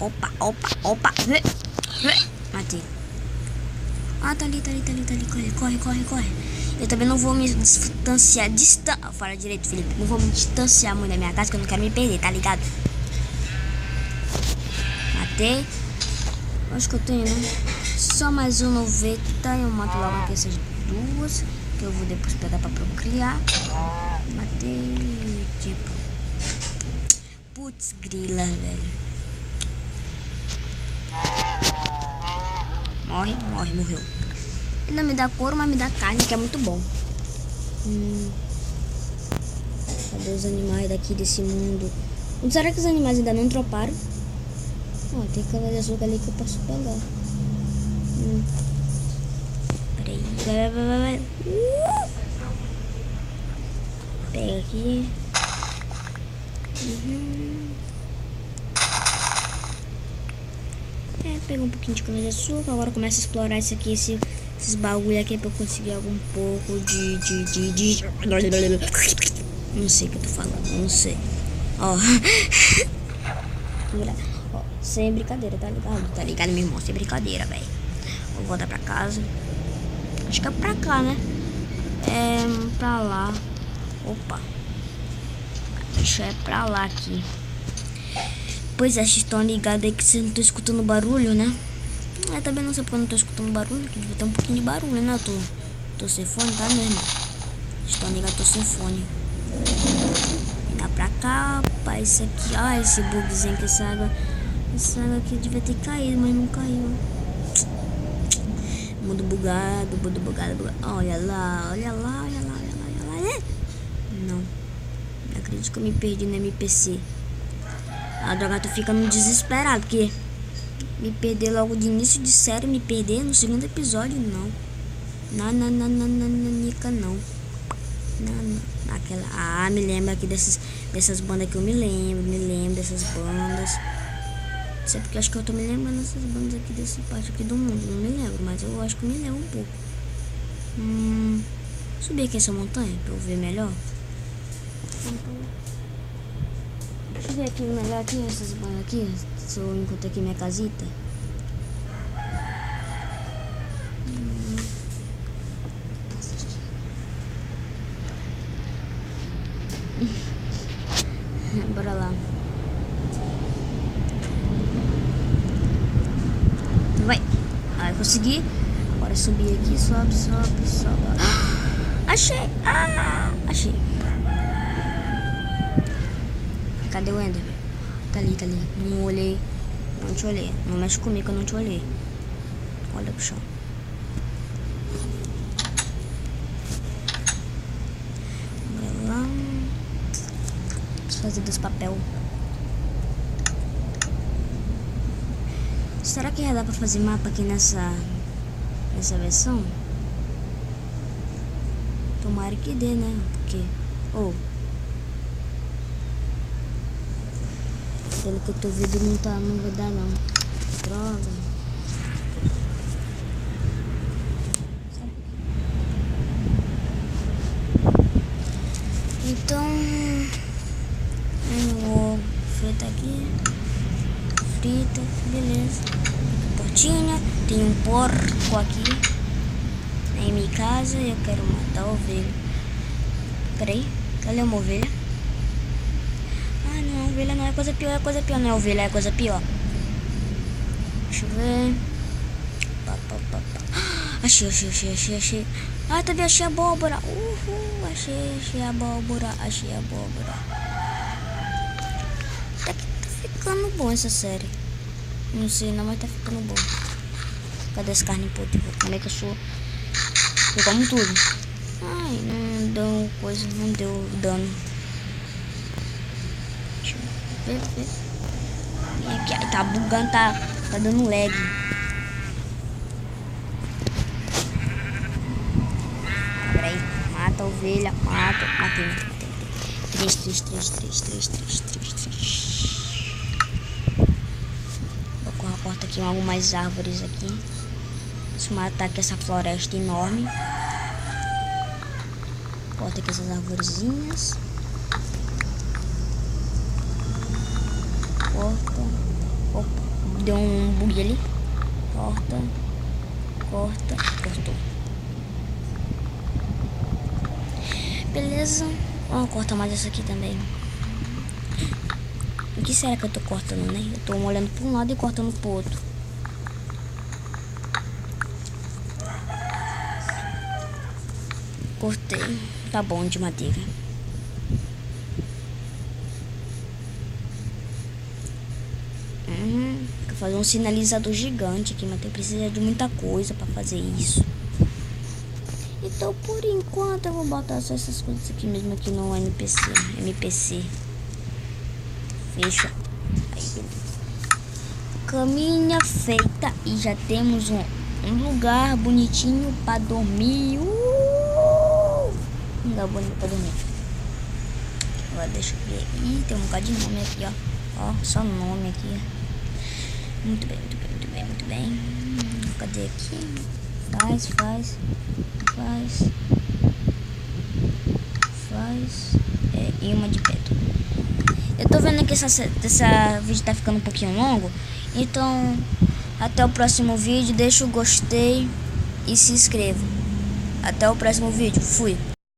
Opa. Matei. Ah, tá ali. Corre. Eu também não vou me distanciar. Fala direito, Felipe. Não vou me distanciar muito da minha casa, que eu não quero me perder, tá ligado? Matei. Acho que eu tenho, né? Só mais um 90. Eu mato logo aqui essas duas, que eu vou depois pegar pra procriar. Matei. Tipo. Putz, grila, velho. Morreu. Ele não me dá couro, mas me dá carne, que é muito bom. Cadê os animais daqui desse mundo? Será que os animais ainda não droparam? Tem cana de açúcar ali que eu posso pegar. Peraí. Vai. Pega aqui. Pega um pouquinho de cana de açúcar. Agora começa a explorar isso aqui, esses bagulho aqui, pra eu conseguir algum pouco de... Não sei o que eu tô falando, não sei. Ó. Sem brincadeira, tá ligado? Tá ligado, meu irmão? Sem brincadeira, velho. Vou voltar pra casa. Acho que é pra cá, né? Pra lá. Opa. Deixa é pra lá aqui. Pois é, vocês estão ligados aí que vocês não estão escutando barulho, né? Eu também não sei porque eu não tô escutando barulho, que devia ter um pouquinho de barulho, né? Eu tô sem fone, tá, meu irmão? Vocês estão ligados, eu tô sem fone. Vem pra cá, pá, isso aqui. Ah, esse bugzinho que essa água aqui devia ter caído, mas não caiu. Mundo bugado. Olha lá. Não acredito que eu me perdi no MPC. A droga, tu fica no desesperado, porque me perder logo de início de série, me perder no segundo episódio, não. Não. Aquela, me lembra aqui dessas bandas que eu me lembro dessas bandas. Não sei porque eu acho que eu tô me lembrando dessas bandas aqui, dessa parte aqui do mundo, não me lembro, mas eu acho que me lembro um pouco. Subir aqui essa montanha pra eu ver melhor. Deixa eu ver aqui melhor aqui, essas bandas aqui, se eu encontro aqui minha casita. Bora lá. Vai. Consegui. Agora subir aqui, sobe. Achei. Achei. Cadê o Ender? Tá ali. Não olhei. Não te olhei. Não mexe comigo, eu não te olhei. Olha pro chão. Bora lá. Preciso fazer dos papel. Será que já dá pra fazer mapa aqui nessa versão? Tomara que dê, né? Porque... pelo que eu tô vendo, não vai dar, não. Droga. Então... eu vou fritar aqui. Frita, beleza. Portinha, tem um porco aqui em minha casa e eu quero matar a ovelha. Peraí, cadê uma ovelha? Ah, não, ovelha não, é coisa pior, não é ovelha, é coisa pior. Deixa eu ver. Achei. Ah, também achei a abóbora. Achei a abóbora. Até que tá ficando bom essa série. Não sei não, mas tá ficando bom. Cadê as carnes podres? Como é que eu sou? Eu como tudo. Ai, não deu coisa, não deu dano. Deixa eu ver. E aqui, ai, tá bugando, tá dando lag. Peraí, mata a ovelha, matei. 3. Corta aqui algumas árvores aqui. Deixa eu matar aqui essa floresta enorme. Corta aqui essas arvorezinhas. Corta. Opa. deu um bug ali. Corta. Cortou. Beleza. Vamos cortar mais essa aqui também. O que será que eu tô cortando, né? Eu tô olhando pra um lado e cortando pro outro. Cortei. Tá bom de madeira. Vou fazer um sinalizador gigante aqui, mas tem precisa de muita coisa pra fazer isso. Então, por enquanto, eu vou botar só essas coisas aqui mesmo aqui no MPC. Fecha. Aí, beleza. Caminha feita e já temos um lugar bonitinho pra dormir. Um lugar bonito pra dormir. Agora deixa eu ver. Ih, tem um bocado de nome aqui, ó. Ó, só nome aqui. Muito bem. Cadê aqui? Faz. E uma de pedra. Eu tô vendo que essa vídeo tá ficando um pouquinho longo. Então, até o próximo vídeo. Deixa o gostei e se inscreva. Até o próximo vídeo. Fui.